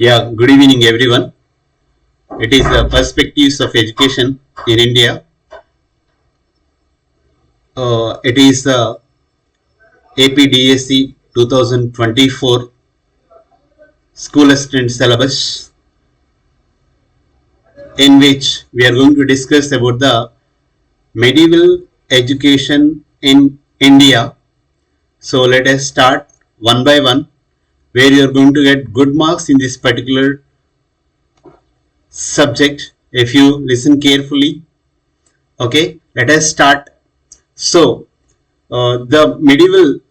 Yeah, good evening, everyone. It is the perspectives of education in India. It is AP DSC 2024 School Assistant Syllabus, in which we are going to discuss about the medieval education in India. So let us start one by one, where you are going to get good marks in this particular subject if you listen carefully. Okay, let us start. So, the medieval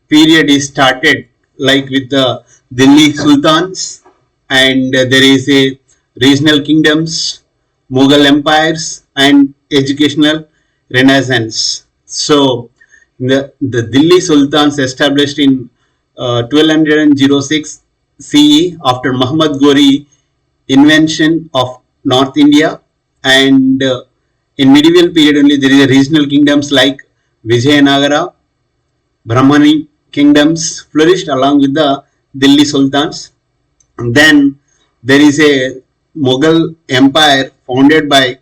period is started like with the Delhi Sultans, and there is a regional kingdoms, Mughal empires, and educational renaissance. So, the Delhi Sultans established in 1206 CE after Muhammad Ghori invention of North India, and in medieval period only there is a regional kingdoms like Vijayanagara, Brahmani kingdoms flourished along with the Delhi Sultans. Then there is a Mughal empire founded by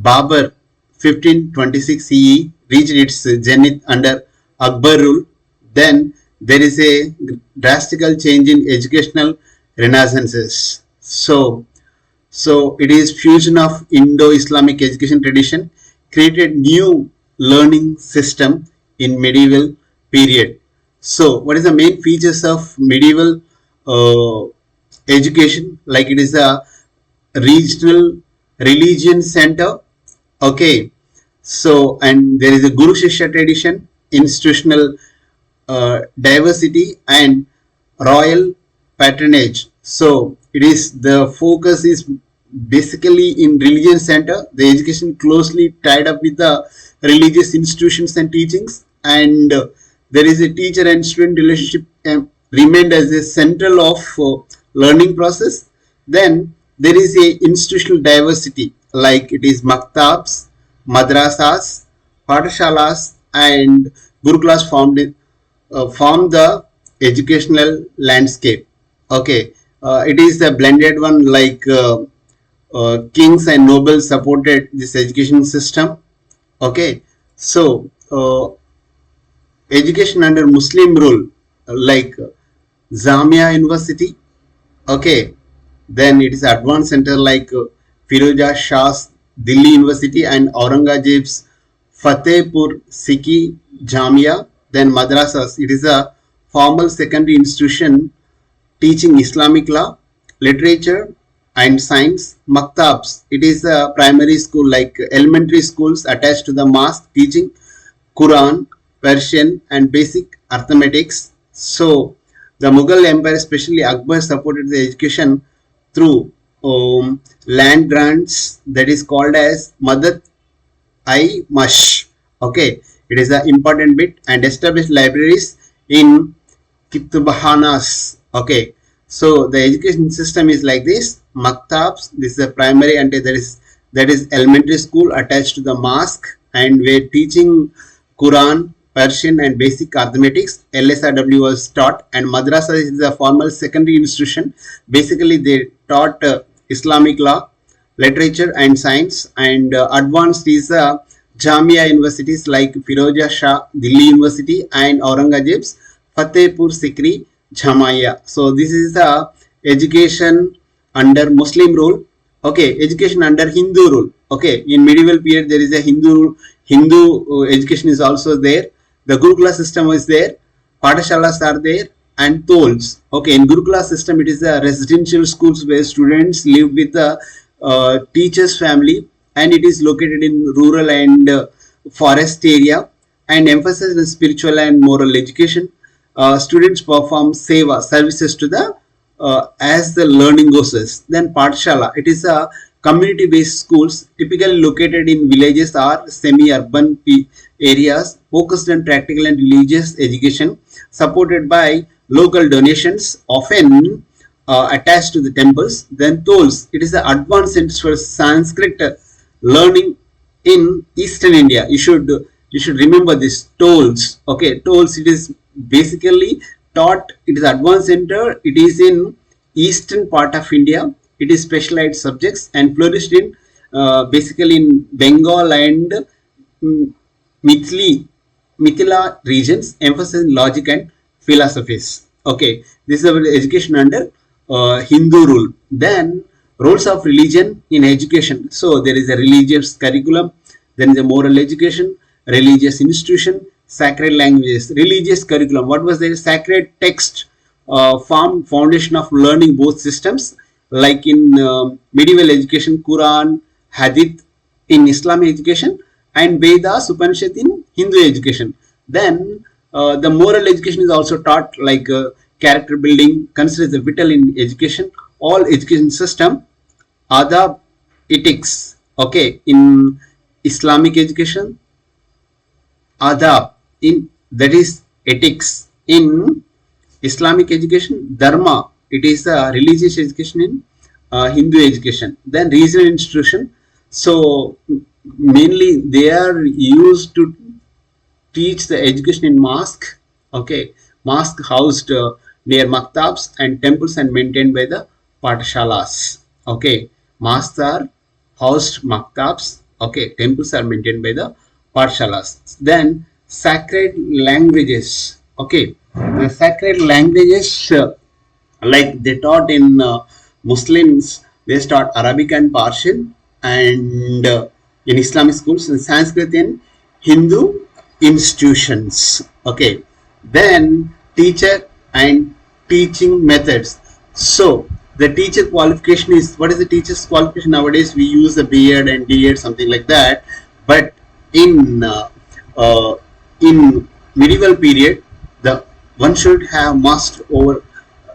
Babur 1526 CE, reached its zenith under Akbar rule. Then there is a drastical change in educational renaissances. So it is fusion of Indo-Islamic education tradition created new learning system in medieval period. So what is the main features of medieval uh, education? Like it is a regional religion center. Okay, so and there is a Guru Shishya tradition, institutional diversity, and royal patronage. So it is the focus is basically in religion center. The education closely tied up with the religious institutions and teachings, and there is a teacher and student relationship remained as a central of learning process. Then there is a institutional diversity like it is maktabs, madrasas, patashalas, and gurukulas form the educational landscape. Okay, it is a blended one like kings and nobles supported this education system. Okay, so education under Muslim rule like Zamia University. Okay, then it is advanced center like Firozah Shah's Delhi University and Aurangzeb's Fatehpur Sikhi Jamia. Then madrasas, it is a formal secondary institution teaching Islamic law, literature, and science. Maktabs, it is a primary school like elementary schools attached to the mosque teaching Quran, Persian, and basic arithmetics. So the Mughal Empire, especially Akbar, supported the education through land grants that is called as Madad I Mush. Okay, it is an important bit, and established libraries in Kitubhanas. Okay, so the education system is like this: maktabs. This is a primary, and that is elementary school attached to the mosque, and we're teaching Quran, Persian, and basic arithmetics. LSRW was taught, and madrasa is a formal secondary institution. Basically, they taught Islamic law, literature, and science, and advanced is Jamia universities like Firozah Shah Delhi University and Aurangzeb's Fatehpur Sikri Jamia. So this is the education under Muslim rule. Okay, education under Hindu rule. Okay, in medieval period there is a Hindu education is also there. The Gurukula system is there. Patashalas are there, and tolls. Okay, in Gurukula system it is a residential schools where students live with the teacher's family, and it is located in rural and forest area, and emphasizes on spiritual and moral education. Students perform seva services to the as the learning goes. Then Pathshala, it is a community-based schools typically located in villages or semi-urban areas, focused on practical and religious education, supported by local donations, often attached to the temples. Then tolls, it is the advanced center for Sanskrit learning in Eastern India. You should remember this tolls. Okay, tolls, it is basically taught. It is advanced center. It is in eastern part of India. It is specialized subjects and flourished in basically in Bengal and mm, Mithili, Mithila regions, emphasizing logic and philosophies. Okay, this is about education under Hindu rule. Then roles of religion in education. So there is a religious curriculum, then is a moral education, religious institution, sacred languages, religious curriculum. What was the sacred text? Formed foundation of learning both systems, like in medieval education, Quran, Hadith in Islamic education, and Vedas, Upanishad in Hindu education. Then the moral education is also taught, like character building, considered the vital in education. All education system, adab, ethics. Okay, in Islamic education, adab, in that is ethics. In Islamic education, dharma, it is a religious education. In Hindu education, then regional institution, so mainly they are used to teach the education in mosque. Okay, mosque housed near maktabs and temples and maintained by the patshalas. Okay, mosques are housed maktabs. Okay, temples are maintained by the patshalas. Then sacred languages. Okay, the sacred languages, like they taught in Muslims, they taught Arabic and Persian, and in Islamic schools, and Sanskrit in Hindu institutions. Okay, then teacher and teaching methods. So the teacher qualification is, what is the teacher's qualification? Nowadays we use the B.Ed and D.Ed, something like that, but in uh, in medieval period, the one should have mastered over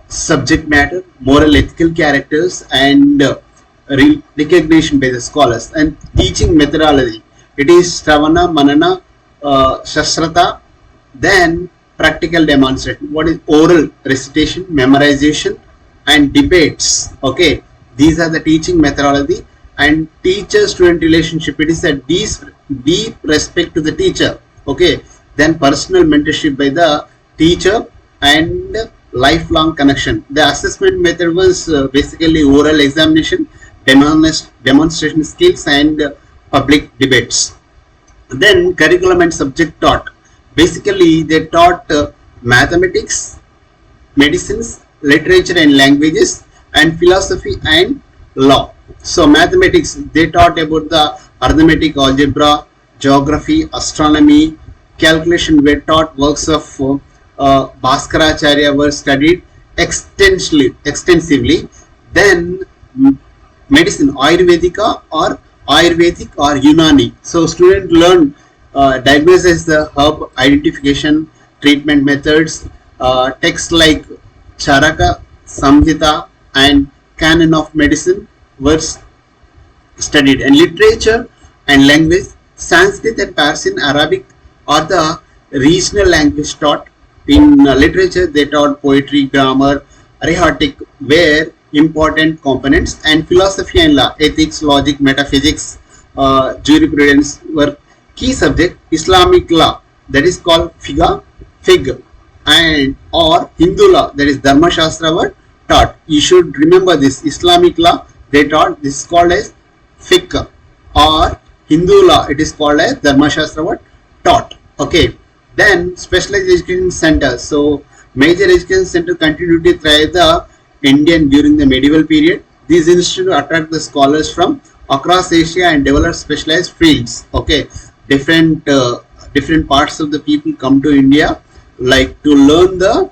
subject matter, moral ethical characters, and recognition by the scholars. And teaching methodology, it is Stravana, Manana, Shastrata, then practical demonstration. What is oral recitation, memorization, and debates? Okay, these are the teaching methodology. And teacher-student relationship, it is a deep respect to the teacher. Okay, then personal mentorship by the teacher and lifelong connection. The assessment method was basically oral examination, demonstration skills, and public debates. Then curriculum and subject taught. Basically they taught mathematics, medicines, literature and languages, and philosophy and law. So mathematics, they taught about the arithmetic, algebra, geography, astronomy, calculation were taught. Works of Bhaskaracharya were studied extensively. Then medicine, Ayurvedica or Ayurvedic or Unani. So students learn diagnosis, the herb identification, treatment methods, texts like Charaka, Samhita, and Canon of Medicine were studied. And literature and language, Sanskrit and Persian, Arabic are the regional language taught. In literature, they taught poetry, grammar, arithmetic were important components, and philosophy and law, ethics, logic, metaphysics, jurisprudence were key subject. Islamic law, that is called fig, and or Hindu law, that is Dharma Shastra, were taught. You should remember this. Islamic law they taught, this is called as fiqh, or Hindu law, it is called as Dharma Shastra, were taught. Okay, then specialized education centers. So major education center continued to thrive the Indian during the medieval period. These institutes attract the scholars from across Asia and develop specialized fields. Okay, different parts of the people come to India, like to learn the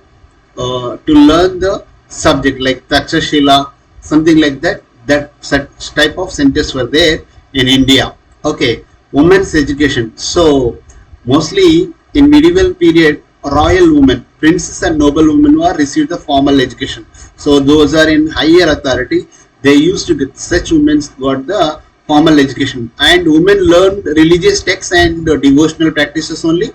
subject, like Takshashila, something like that. That such type of centers were there in India. Okay, women's education. So mostly in medieval period, royal women, princes and noble women were received the formal education. So those are in higher authority. They used to get, such women got the formal education, and women learned religious texts and devotional practices only.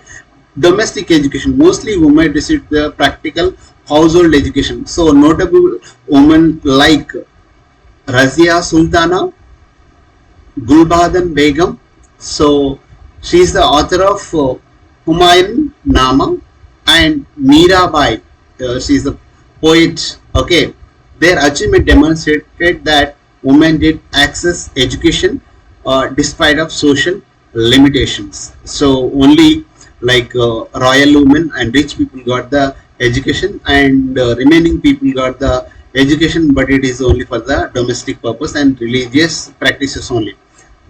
Domestic education, mostly women received the practical household education. So notable women like Razia Sultana, Gulbadan Begum. So she is the author of Humayun Nama, and Mirabai, she is a poet. Okay, Their achievement demonstrated that women did access education despite of social limitations. So only like royal women and rich people got the education, and remaining people got the education, but it is only for the domestic purpose and religious practices only.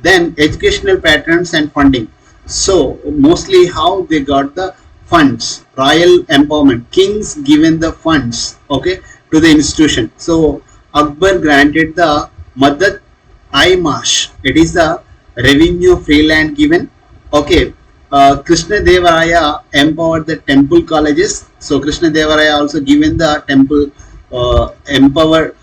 Then educational patterns and funding. So mostly how they got the funds, royal empowerment, kings given the funds, okay, to the institution. So Akbar granted the Madat Aimash, it is the revenue free land given, okay. Krishna Devaraya empowered the temple colleges. So Krishna Devaraya also given the temple empowered,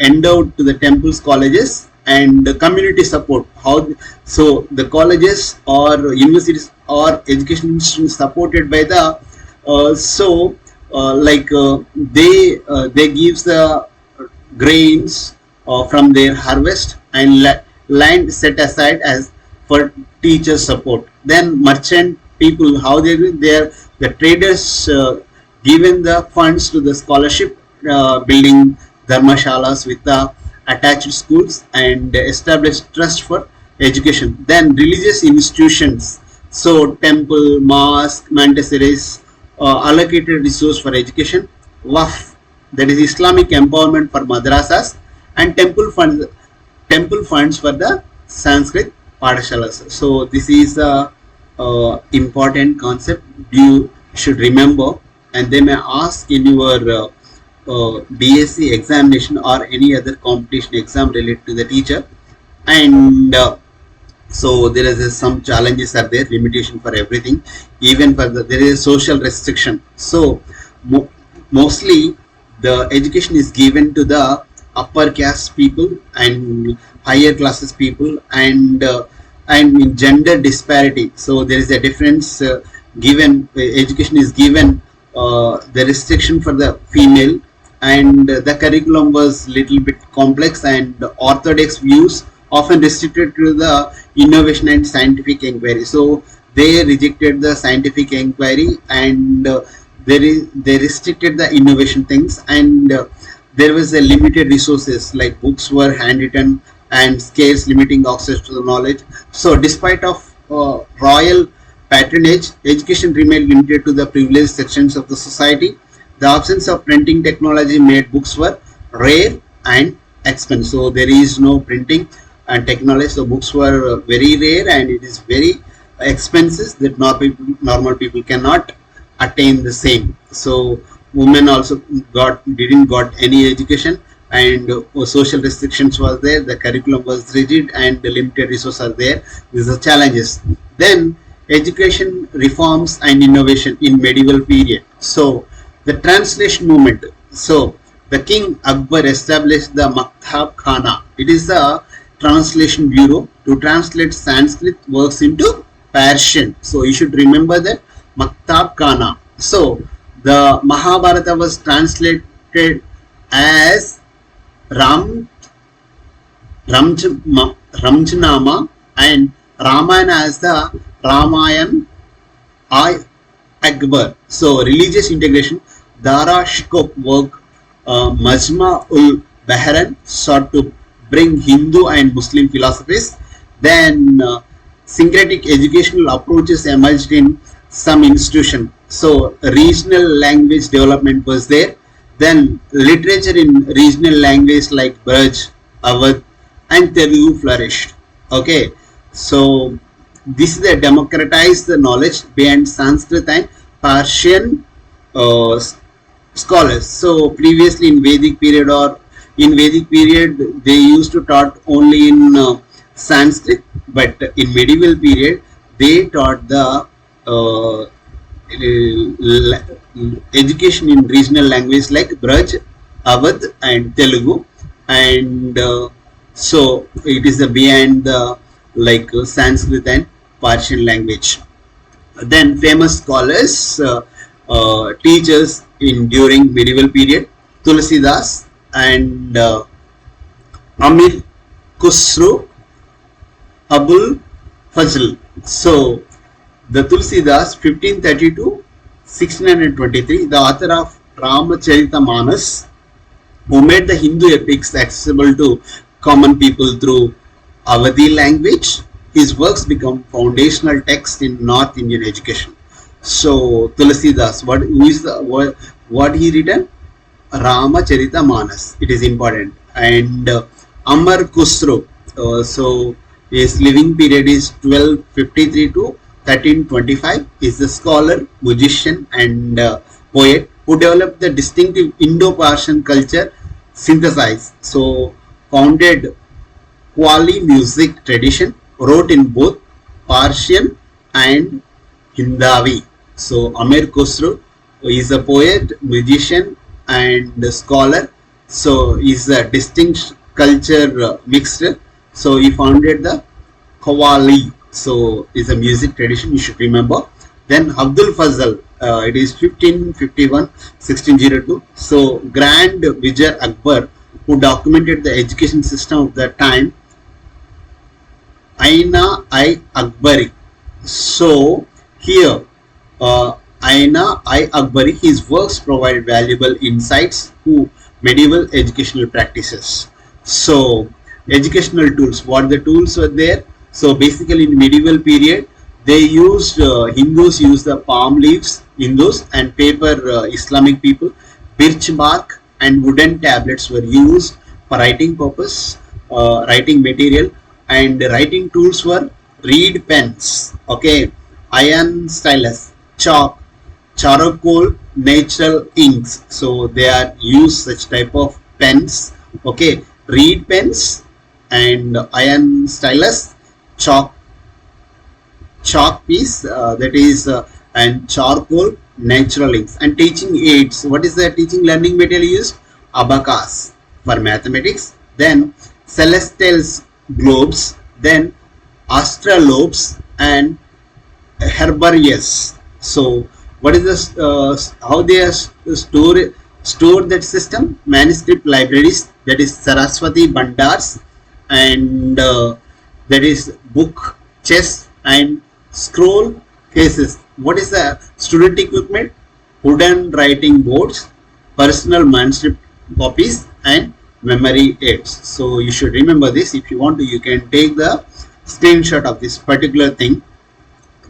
endowed to the temples colleges, and the community support. How so the colleges or universities or education institutions supported by the they gives the grains from their harvest, and land set aside as for teacher support. Then merchant people, how they do, the traders given the funds to the scholarship, building dharmashalas with the attached schools, and established trust for education. Then religious institutions, so temple, mosque, monasteries, allocated resource for education. Waqf, that is Islamic empowerment for madrasas, and temple funds for the Sanskrit padashalas. So this is a important concept you should remember, and they may ask in your BSc examination or any other competition exam related to the teacher. And so there is some challenges are there, limitation for everything, even for there is social restriction. So mostly the education is given to the upper caste people and higher classes people, and in gender disparity. So there is a difference given, education is given the restriction for the female, and the curriculum was little bit complex, and orthodox views often restricted to the innovation and scientific inquiry. So they rejected the scientific inquiry, and they restricted the innovation things, and there was a limited resources like books were handwritten and scarce, limiting access to the knowledge. So despite of royal patronage, education remained limited to the privileged sections of the society. The absence of printing technology made books were rare and expensive. So there is no printing and technology, so books were very rare, and it is very expensive that normal people cannot attain the same. So women also didn't got any education, and social restrictions was there, the curriculum was rigid, and the limited resources are there. These are challenges. Then education reforms and innovation in medieval period. So the translation movement. So the king Akbar established the Maktab Khana. It is a translation bureau to translate Sanskrit works into Persian. So you should remember that Maktab Khana. So the Mahabharata was translated as Ramjanama, and Ramayana as the Ramayan Akbar. So religious integration, Dara Shikoh work, Majma ul Bahrain sought to bring Hindu and Muslim philosophies. Then syncretic educational approaches emerged in some institution. So regional language development was there. Then literature in regional language like Braj, Awadh, and Telugu flourished. Okay, so this is the democratized the knowledge behind Sanskrit and Persian scholars. So previously in Vedic period they used to taught only in Sanskrit, but in medieval period they taught the education in regional language like Braj, Awadh, and Telugu, and so it is behind the Sanskrit and Persian language. Then famous scholars, teachers in during medieval period, Tulsidas and Amir Khusro Abul Fazl. So the Tulsidas 1532 1623, the author of Ramacharita Manas, who made the Hindu epics accessible to common people through Awadhi language. His works become foundational text in North Indian education. So Tulasidas, what he written? Ramacharita Manas. It is important. And Amar Khusro. So his living period is 1253 to 1325. Is a scholar, musician, and poet who developed the distinctive Indo-Persian culture synthesized. So founded Qawwali music tradition, wrote in both Persian and Hindavi. So Amir Khusro is a poet, musician, and scholar. So he's a distinct culture mixture. So he founded the Qawwali. So it's a music tradition you should remember. Then Abdul Fazal, it is 1551 1602. So Grand Vizier Akbar, who documented the education system of that time, Aina I Akbari. So here, Aina I Akbari, his works provide valuable insights to medieval educational practices. So educational tools, what the tools were there? So basically in medieval period, they used Hindus used the palm leaves, Hindus, and paper, Islamic people. Birch bark and wooden tablets were used for writing purpose, writing material, and writing tools were reed pens, okay, iron stylus, chalk, charcoal, natural inks. So they are used such type of pens, okay, reed pens and iron stylus, chalk piece, that is and charcoal, natural inks, and teaching aids. What is the teaching learning material used? Abacus for mathematics, then celestial globes, then astrolabes and herbarius. So what is this, how they are store that system? Manuscript libraries, that is Saraswati Bandars, and that is book chest and scroll cases. What is the student equipment? Wooden writing boards, personal manuscript copies, and memory aids. So you should remember this. If you want to, you can take the screenshot of this particular thing.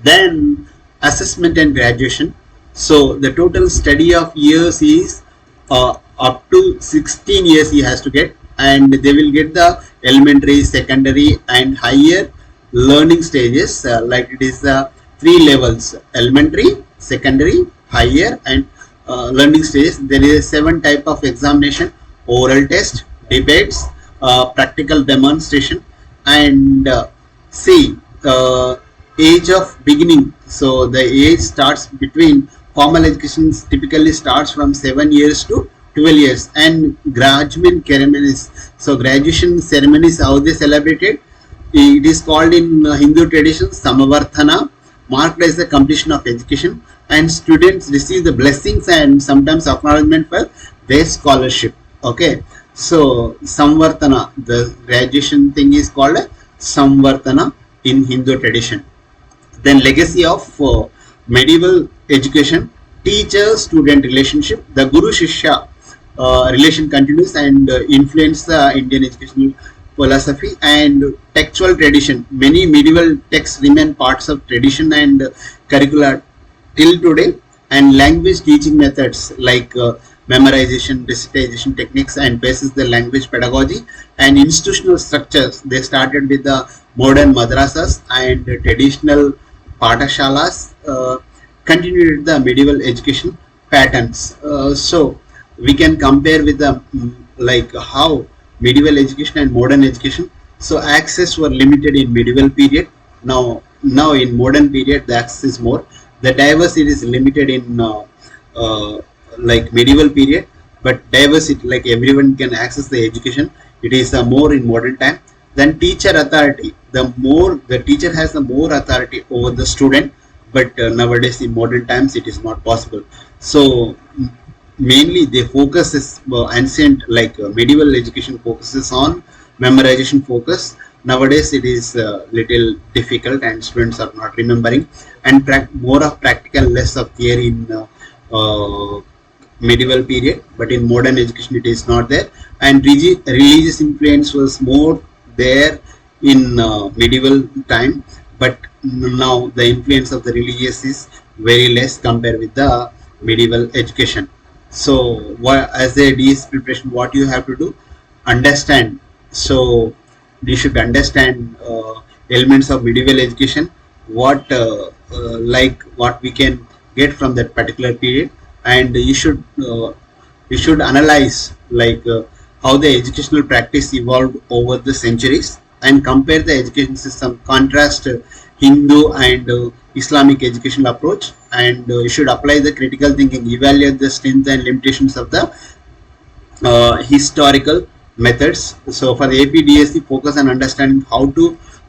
Then assessment and graduation. So the total study of years is up to 16 years he has to get, and they will get the elementary, secondary, and higher learning stages, like it is the 3 levels: elementary, secondary, higher, and learning stages. There is 7 type of examination: oral test, debates, practical demonstration, and see, age of beginning. So the age starts between formal education typically starts from 7 years to 12 years, and graduation ceremonies. So graduation ceremonies, how they celebrated? It is called in Hindu tradition Samavarthana, marked as the completion of education, and students receive the blessings and sometimes acknowledgement for their scholarship. Okay, so Samvartana, the graduation thing is called Samvartana in Hindu tradition. Then legacy of medieval education, teacher-student relationship. The Guru-Shishya relation continues and influence the Indian educational philosophy and textual tradition. Many medieval texts remain parts of tradition and curricula till today, and language teaching methods like memorization, recitation techniques, and basis the language pedagogy and institutional structures. They started with the modern madrasas and traditional patashalas, continued the medieval education patterns. So we can compare with the like how medieval education and modern education. So access were limited in medieval period. Now in modern period the access is more. The diversity is limited in like medieval period, but diversity, like everyone can access the education, it is more in modern time. Then teacher authority, the more the teacher has the more authority over the student, but nowadays in modern times it is not possible. So mainly the focus is ancient, like medieval education focuses on memorization focus. Nowadays it is little difficult and students are not remembering, and more of practical, less of theory in medieval period, but in modern education it is not there. And religious influence was more there in medieval time, but now the influence of the religious is very less compared with the medieval education. So as a DS preparation, what you have to do, understand. So you should understand elements of medieval education, what like what we can get from that particular period, and you should analyze like how the educational practice evolved over the centuries, and compare the education system, contrast Hindu and Islamic educational approach, and you should apply the critical thinking, evaluate the strengths and limitations of the historical methods. So for the AP DSC, focus on understanding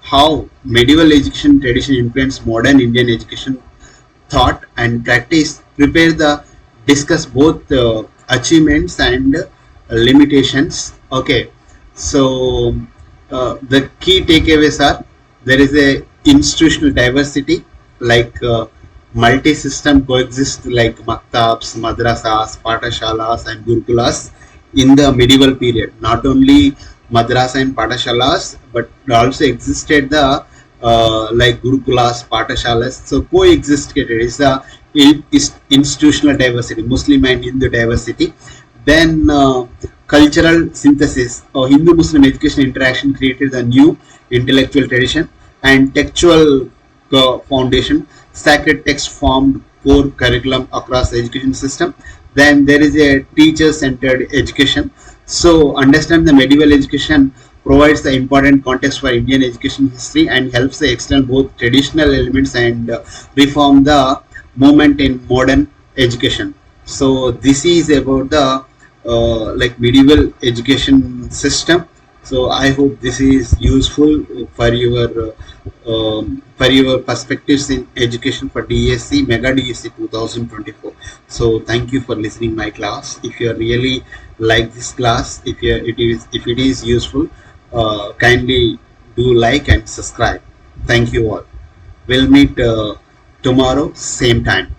how medieval education tradition influenced modern Indian education thought and practice. Prepare the discuss both achievements and limitations. Okay, so the key takeaways are: there is a institutional diversity, like multi-system coexist, like maktabs, madrasas, patashalas and gurukulas in the medieval period. Not only madrasa and patashalas, but also existed the like gurukulas, patashalas. So coexisted. It is the institutional diversity, Muslim and Hindu diversity. Then cultural synthesis or Hindu-Muslim education interaction created a new intellectual tradition and textual foundation. Sacred text formed core curriculum across the education system. Then there is a teacher-centered education. So understand the medieval education provides the important context for Indian education history and helps to extend both traditional elements and reform the movement in modern education. So this is about the like medieval education system. So I hope this is useful for your perspectives in education for DSC Mega DSC 2024. So thank you for listening my class. If you really like this class, if it is useful, kindly do like and subscribe. Thank you all. We'll meet tomorrow same time.